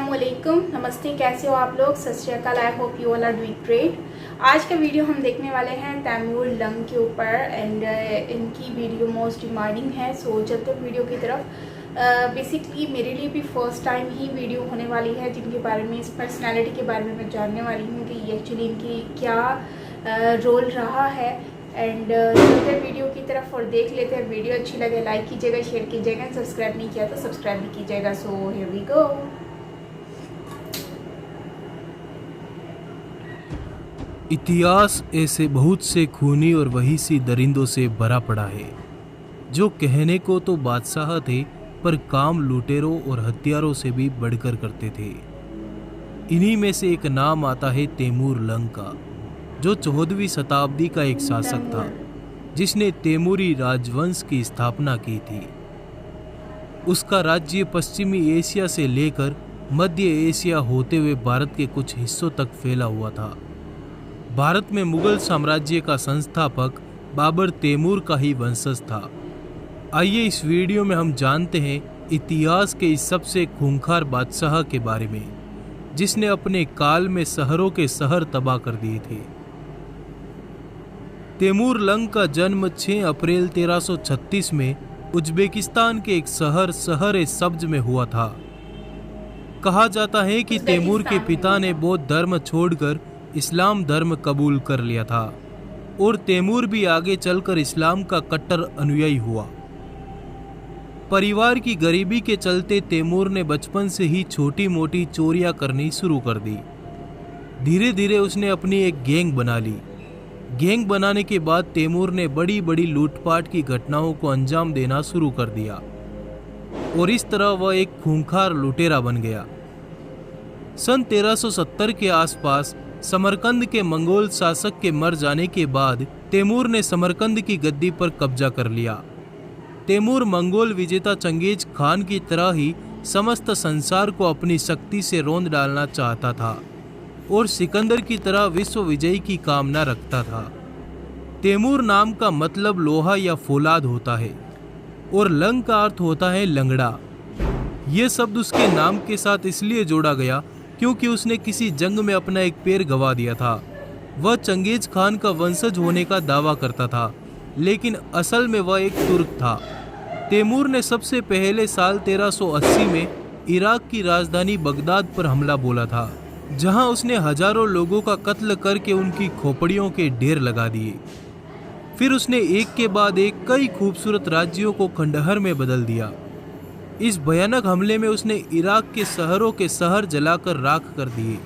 अस्सलामुअलैकुम, नमस्ते। कैसे हो आप लोग? Sat Shri Akal. I hope you all are doing great. आज का वीडियो हम देखने वाले हैं तैमूर लंग के ऊपर एंड इनकी वीडियो मोस्ट डिमांडिंग है। सो चलते हैं वीडियो की तरफ। बेसिकली मेरे लिए भी फर्स्ट टाइम ही वीडियो होने वाली है जिनके बारे में, इस पर्सनैलिटी के बारे में मैं जानने वाली हूँ कि ये एक्चुअली इनकी क्या रोल रहा है। एंड चलते वीडियो की तरफ और देख लेते हैं। वीडियो अच्छी लगे लाइक कीजिएगा, शेयर कीजिएगा, सब्सक्राइब नहीं किया तो सब्सक्राइब भी कीजिएगा। So here we go. इतिहास ऐसे बहुत से खूनी और वही सी दरिंदों से भरा पड़ा है जो कहने को तो बादशाह थे पर काम लुटेरों और हथियारों से भी बढ़कर करते थे। इन्हीं में से एक नाम आता है तैमूर लंग का, जो 14वीं शताब्दी का एक शासक था जिसने तैमूरी राजवंश की स्थापना की थी। उसका राज्य पश्चिमी एशिया से लेकर मध्य एशिया होते हुए भारत के कुछ हिस्सों तक फैला हुआ था। भारत में मुगल साम्राज्य का संस्थापक बाबर तैमूर का ही वंशज था। आइए इस वीडियो में हम जानते हैं इतिहास के इस सबसे खूंखार बादशाह के बारे में जिसने अपने काल में शहरों के शहर तबाह कर दिए थे। तैमूर लंग का जन्म 6 अप्रैल 1336 में उज्बेकिस्तान के एक शहर शहर-ए-सब्ज में हुआ था। कहा जाता है कि तैमूर के पिता ने बौद्ध धर्म छोड़कर इस्लाम धर्म कबूल कर लिया था और तैमूर भी आगे चलकर इस्लाम का कट्टर अनुयायी हुआ। परिवार की गरीबी के चलते तैमूर ने बचपन से ही छोटी मोटी चोरियां करनी शुरू कर दी। धीरे धीरे उसने अपनी एक गैंग बना ली। गैंग बनाने के बाद तैमूर ने बड़ी बड़ी लूटपाट की घटनाओं को अंजाम देना शुरू कर दिया और इस तरह वह एक खूंखार लुटेरा बन गया। सन 1370 के आसपास समरकंद के मंगोल शासक के मर जाने के बाद तैमूर ने समरकंद की गद्दी पर कब्जा कर लिया। तैमूर मंगोल विजेता चंगेज खान की तरह ही समस्त संसार को अपनी शक्ति से रौंद डालना चाहता था और सिकंदर की तरह विश्व विजय की कामना रखता था। तैमूर नाम का मतलब लोहा या फौलाद होता है और लंग का अर्थ होता है लंगड़ा। यह शब्द उसके नाम के साथ इसलिए जोड़ा गया क्योंकि उसने किसी जंग में अपना एक पैर गंवा दिया था। वह चंगेज खान का वंशज होने का दावा करता था लेकिन असल में वह एक तुर्क था। तैमूर ने सबसे पहले साल 1380 में इराक की राजधानी बगदाद पर हमला बोला था, जहां उसने हजारों लोगों का कत्ल करके उनकी खोपड़ियों के ढेर लगा दिए। फिर उसने एक के बाद एक कई खूबसूरत राज्यों को खंडहर में बदल दिया। इस भयानक हमले में उसने इराक के शहरों के शहर जलाकर राख कर दिए।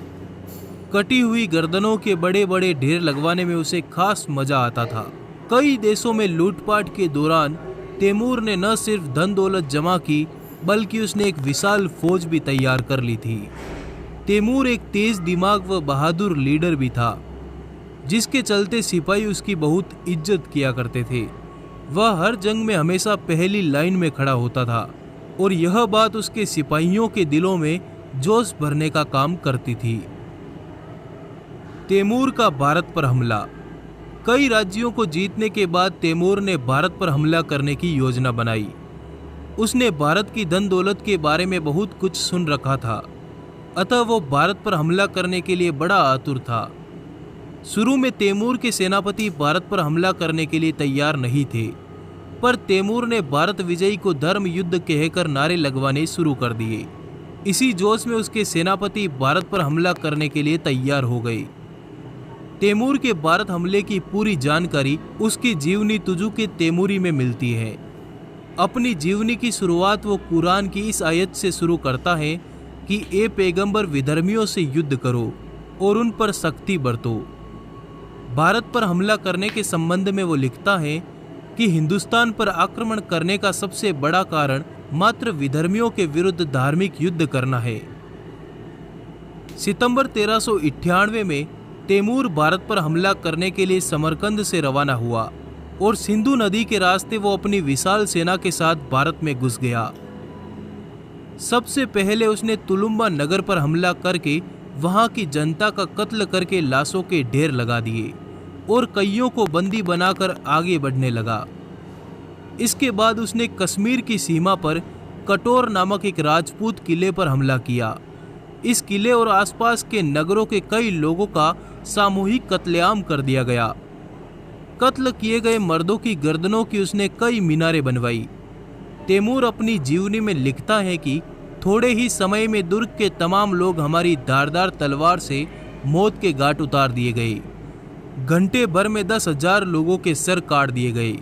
कटी हुई गर्दनों के बड़े बड़े ढेर लगवाने में उसे खास मजा आता था। कई देशों में लूटपाट के दौरान तैमूर ने न सिर्फ धन दौलत जमा की बल्कि उसने एक विशाल फौज भी तैयार कर ली थी। तैमूर एक तेज दिमाग व बहादुर लीडर भी था जिसके चलते सिपाही उसकी बहुत इज्जत किया करते थे। वह हर जंग में हमेशा पहली लाइन में खड़ा होता था और यह बात उसके सिपाहियों के दिलों में जोश भरने का काम करती थी। तैमूर का भारत पर हमला। कई राज्यों को जीतने के बाद तैमूर ने भारत पर हमला करने की योजना बनाई। उसने भारत की धन दौलत के बारे में बहुत कुछ सुन रखा था, अतः वो भारत पर हमला करने के लिए बड़ा आतुर था। शुरू में तैमूर के सेनापति भारत पर हमला करने के लिए तैयार नहीं थे, पर तैमूर ने भारत विजयी को धर्म युद्ध कहकर नारे लगवाने शुरू कर दिए। इसी जोश में उसके सेनापति भारत पर हमला करने के लिए तैयार हो गए। तैमूर के भारत हमले की पूरी जानकारी उसकी जीवनी तुजु के तैमूरी में मिलती है। अपनी जीवनी की शुरुआत वो कुरान की इस आयत से शुरू करता है कि ए पैगंबर विधर्मियों से युद्ध करो और उन पर सख्ती बरतो। भारत पर हमला करने के संबंध में वो लिखता है कि हिंदुस्तान पर आक्रमण करने का सबसे बड़ा कारण मात्र विधर्मियों के विरुद्ध धार्मिक युद्ध करना है। सितंबर 1398 में तैमूर भारत पर हमला करने के लिए समरकंद से रवाना हुआ और सिंधु नदी के रास्ते वो अपनी विशाल सेना के साथ भारत में घुस गया। सबसे पहले उसने तुलुम्बा नगर पर हमला करके वहां की जनता का कत्ल करके लाशों के ढेर लगा दिए और कईयों को बंदी बनाकर आगे बढ़ने लगा। इसके बाद उसने कश्मीर की सीमा पर कटोर नामक एक राजपूत किले पर हमला किया। इस किले और आसपास के नगरों के कई लोगों का सामूहिक कत्लेआम कर दिया गया। कत्ल किए गए मर्दों की गर्दनों की उसने कई मीनारें बनवाई। तैमूर अपनी जीवनी में लिखता है कि थोड़े ही समय में दुर्ग के तमाम लोग हमारी धारदार तलवार से मौत के घाट उतार दिए गए। घंटे भर में 10,000 लोगों के सर काट दिए गए।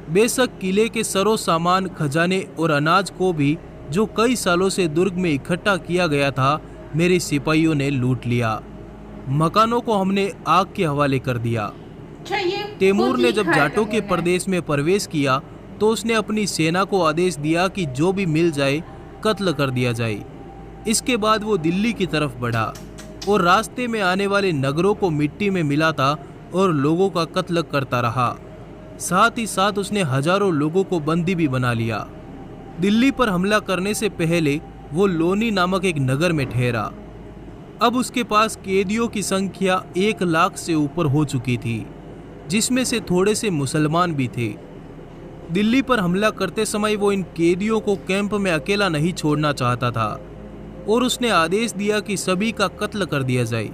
बेशक किले के सरो सामान, खजाने और अनाज को भी, जो कई सालों से दुर्ग में इकट्ठा किया गया था, मेरे सिपाहियों ने लूट लिया। मकानों को हमने आग के हवाले कर दिया। तैमूर ने जब जाटों के प्रदेश में प्रवेश किया तो उसने अपनी सेना को आदेश दिया कि जो भी मिल जाए कत्ल कर दिया जाए। इसके बाद वो दिल्ली की तरफ बढ़ा और रास्ते में आने वाले नगरों को मिट्टी में मिलाता और लोगों का कत्ल करता रहा। साथ ही साथ उसने हजारों लोगों को बंदी भी बना लिया। दिल्ली पर हमला करने से पहले वो लोनी नामक एक नगर में ठहरा। अब उसके पास कैदियों की संख्या 1 लाख से ऊपर हो चुकी थी, जिसमें से थोड़े से मुसलमान भी थे। दिल्ली पर हमला करते समय वो इन कैदियों को कैंप में अकेला नहीं छोड़ना चाहता था और उसने आदेश दिया कि सभी का कत्ल कर दिया जाए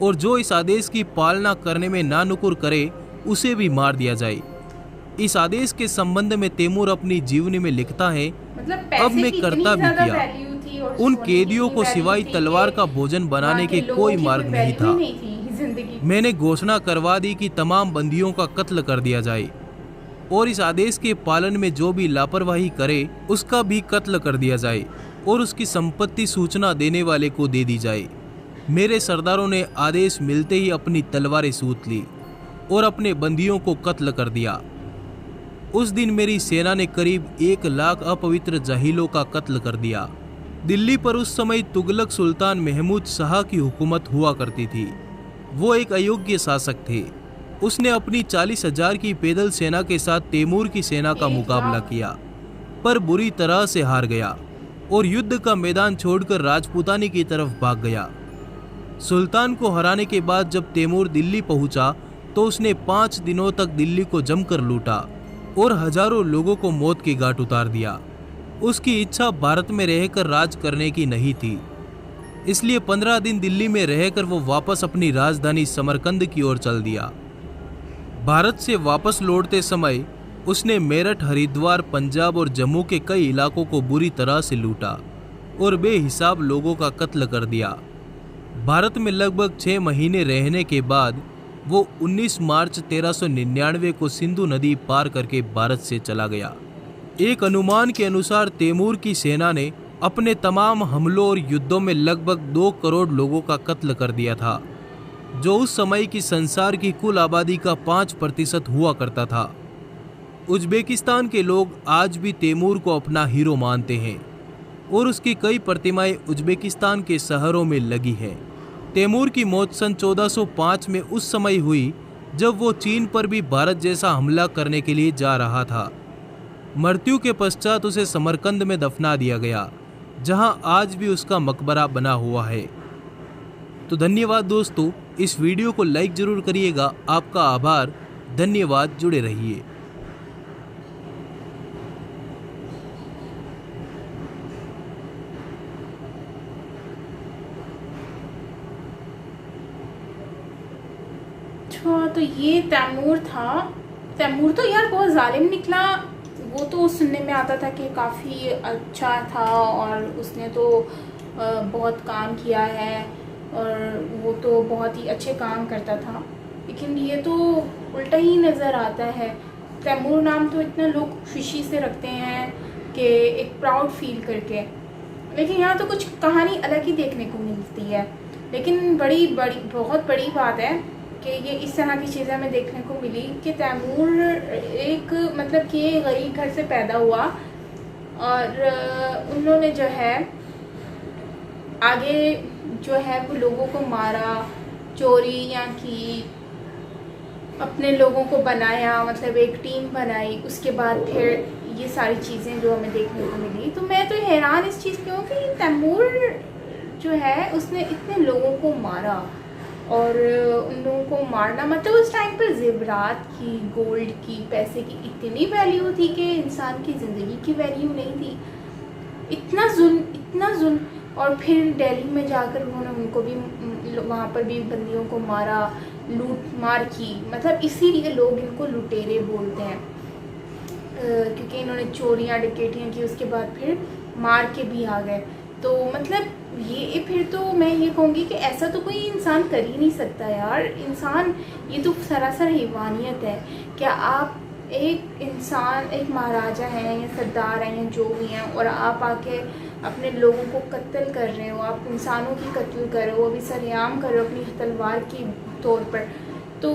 और जो इस आदेश की पालना करने में नानुकुर करे उसे भी मार दिया जाए। इस आदेश के संबंध में तैमूर अपनी जीवनी में लिखता है, अब मैं करता भी किया। उन कैदियों को सिवाय तलवार का भोजन बनाने के कोई मार्ग नहीं था। मैंने घोषणा करवा दी कि तमाम बंदियों का कत्ल कर दिया जाए और इस आदेश के पालन में जो भी लापरवाही करे उसका भी कत्ल कर दिया जाए और उसकी संपत्ति सूचना देने वाले को दे दी जाए। मेरे सरदारों ने आदेश मिलते ही अपनी तलवारें सूत ली और अपने बंदियों को कत्ल कर दिया। उस दिन मेरी सेना ने करीब 1 लाख अपवित्र जाहिलों का कत्ल कर दिया। दिल्ली पर उस समय तुगलक सुल्तान महमूद शाह की हुकूमत हुआ करती थी। वो एक अयोग्य शासक थे। उसने अपनी 40,000 की पैदल सेना के साथ तैमूर की सेना का मुकाबला किया, पर बुरी तरह से हार गया और युद्ध का मैदान छोड़कर राजपूतानी की तरफ भाग गया। सुल्तान को हराने के बाद जब तैमूर दिल्ली पहुंचा तो उसने 5 दिनों तक दिल्ली को जमकर लूटा और हजारों लोगों को मौत के घाट उतार दिया। उसकी इच्छा भारत में रहकर राज करने की नहीं थी, इसलिए 15 दिन दिल्ली में रहकर वो वापस अपनी राजधानी समरकंद की ओर चल दिया। भारत से वापस लौटते समय उसने मेरठ, हरिद्वार, पंजाब और जम्मू के कई इलाकों को बुरी तरह से लूटा और बेहिसाब लोगों का कत्ल कर दिया। भारत में लगभग 6 महीने रहने के बाद वो 19 मार्च 1399 को सिंधु नदी पार करके भारत से चला गया। एक अनुमान के अनुसार तैमूर की सेना ने अपने तमाम हमलों और युद्धों में लगभग 2 करोड़ लोगों का कत्ल कर दिया था, जो उस समय की संसार की कुल आबादी का 5% हुआ करता था। उज्बेकिस्तान के लोग आज भी तैमूर को अपना हीरो मानते हैं और उसकी कई प्रतिमाएं उज्बेकिस्तान के शहरों में लगी हैं। तैमूर की मौत सन 1405 में उस समय हुई जब वो चीन पर भी भारत जैसा हमला करने के लिए जा रहा था। मृत्यु के पश्चात उसे समरकंद में दफना दिया गया, जहां आज भी उसका मकबरा बना हुआ है। तो धन्यवाद दोस्तों, इस वीडियो को लाइक जरूर करिएगा। आपका आभार, धन्यवाद, जुड़े रहिए। अच्छा, तो ये तैमूर था। तैमूर तो यार बहुत जालिम निकला। वो तो सुनने में आता था कि काफ़ी अच्छा था और उसने तो बहुत काम किया है और वो तो बहुत ही अच्छे काम करता था, लेकिन ये तो उल्टा ही नज़र आता है। तैमूर नाम तो इतना लोग खुशी से रखते हैं कि एक प्राउड फील करके, लेकिन यहाँ तो कुछ कहानी अलग ही देखने को मिलती है। लेकिन बहुत बड़ी बात है कि ये इस तरह की चीज़ें हमें देखने को मिली कि तैमूर एक मतलब कि गरीब घर से पैदा हुआ और उन्होंने जो है आगे जो है वो लोगों को मारा, चोरियाँ की, अपने लोगों को बनाया, मतलब एक टीम बनाई। उसके बाद फिर ये सारी चीज़ें जो हमें देखने को मिली, तो मैं तो हैरान इस चीज़ की हूँ कि तैमूर जो है उसने इतने लोगों को मारा और उन लोगों को मारना मतलब उस टाइम पर ज़ेवरात की, गोल्ड की, पैसे की इतनी वैल्यू थी कि इंसान की ज़िंदगी की वैल्यू नहीं थी। इतना जुल्म और फिर दिल्ली में जाकर उन्होंने उनको भी वहाँ पर भी बंदियों को मारा, लूट मार की। मतलब इसीलिए लोग इनको लुटेरे बोलते हैं, क्योंकि इन्होंने चोरियाँ डकैतियाँ की, उसके बाद फिर मार के भी आ गए। तो मतलब ये फिर तो मैं ये कहूँगी कि ऐसा तो कोई इंसान कर ही नहीं सकता यार। इंसान, ये तो सरासर हैवानियत है। क्या आप एक इंसान, एक महाराजा हैं या सरदार हैं या जो भी हैं, और आप आके अपने लोगों को कत्ल कर रहे हो, आप इंसानों की कत्ल कर रहे हो, अभी सरेआम कर रहे हो अपनी तलवार की तौर पर। तो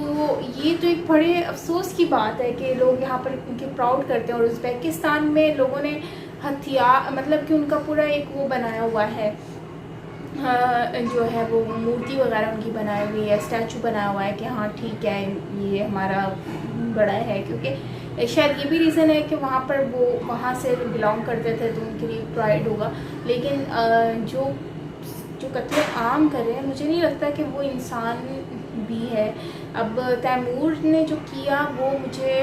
ये तो एक बड़े अफसोस की बात है कि लोग यहाँ पर इनके प्राउड करते हैं। और उज़्बेकिस्तान में लोगों ने हथियार, मतलब कि उनका पूरा एक वो बनाया हुआ है, जो है वो मूर्ति वगैरह उनकी बनाई हुई है, स्टैचू बनाया हुआ है कि हाँ ठीक है ये हमारा बड़ा है। क्योंकि शायद ये भी रीज़न है कि वहाँ पर वो वहाँ से बिलोंग करते थे तो उनके लिए प्राइड होगा। लेकिन जो कत्ले आम कर रहे हैं, मुझे नहीं लगता कि वो इंसान भी है। अब तैमूर ने जो किया वो मुझे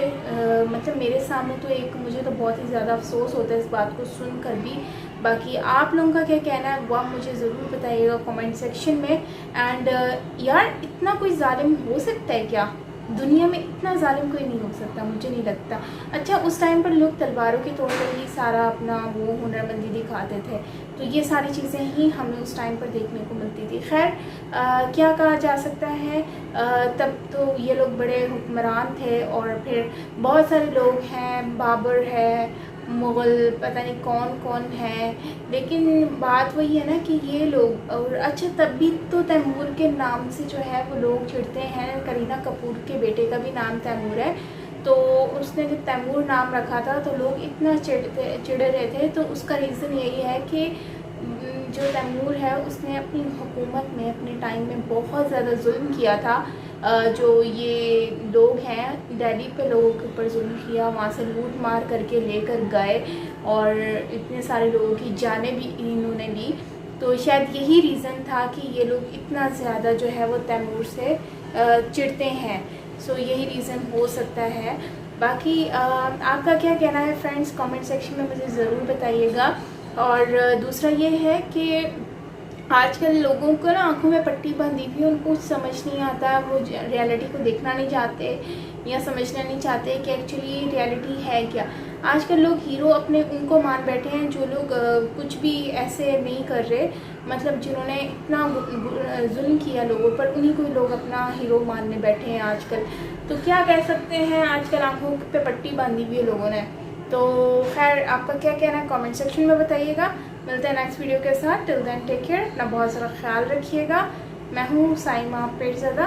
मतलब मेरे सामने तो एक, मुझे तो बहुत ही ज़्यादा अफसोस होता है इस बात को सुनकर भी। बाकी आप लोगों का क्या कहना है वो आप मुझे ज़रूर बताइएगा कमेंट सेक्शन में। एंड यार, इतना कोई जालिम हो सकता है क्या? दुनिया में इतना जालिम कोई नहीं हो सकता, मुझे नहीं लगता। अच्छा, उस टाइम पर लोग तलवारों के तौर पर ही सारा अपना वो हुनरमंदी दिखाते थे, तो ये सारी चीज़ें ही हमें उस टाइम पर देखने को मिलती थी। खैर, क्या कहा जा सकता है, तब तो ये लोग बड़े हुक्मरान थे। और फिर बहुत सारे लोग हैं, बाबर है, मुग़ल, पता नहीं कौन कौन है। लेकिन बात वही है ना कि ये लोग, और अच्छा तब भी तो तैमूर के नाम से जो है वो लोग चिढ़ते हैं। करीना कपूर के बेटे का भी नाम तैमूर है, तो उसने जब तैमूर नाम रखा था तो लोग इतना चिढ़ रहे थे। तो उसका रीज़न यही है कि जो तैमूर है उसने अपनी हुकूमत में, अपने टाइम में बहुत ज़्यादा जुल्म किया था। जो ये लोग हैं दिल्ली पे लोगों के ऊपर जुल्म किया, वहाँ से लूट मार करके लेकर गए और इतने सारे लोगों की जानें भी इन्होंने ली। तो शायद यही रीज़न था कि ये लोग इतना ज़्यादा जो है वो तैमूर से चिढ़ते हैं। सो यही रीज़न हो सकता है। बाकी आपका क्या कहना है फ्रेंड्स, कमेंट सेक्शन में मुझे ज़रूर बताइएगा। और दूसरा ये है कि आजकल लोगों को ना आंखों में पट्टी बंधी हुई, उनको कुछ समझ नहीं आता, वो रियलिटी को देखना नहीं चाहते या समझना नहीं चाहते कि एक्चुअली रियलिटी है क्या। आजकल लोग हीरो अपने उनको मान बैठे हैं जो लोग कुछ भी ऐसे नहीं कर रहे, मतलब जिन्होंने इतना जुल्म किया लोगों पर, उन्हीं को लोग अपना हीरो मानने बैठे हैं आजकल। तो क्या कह सकते हैं, आजकल आंखों पे पट्टी बांधी हुई है लोगों ने। तो खैर, आपका क्या कहना है कमेंट सेक्शन में बताइएगा। मिलते हैं नेक्स्ट वीडियो के साथ। टिल देन टेक केयर, अपना बहुत सारा ख्याल रखिएगा। मैं हूँ साइमा पेटज़ादा।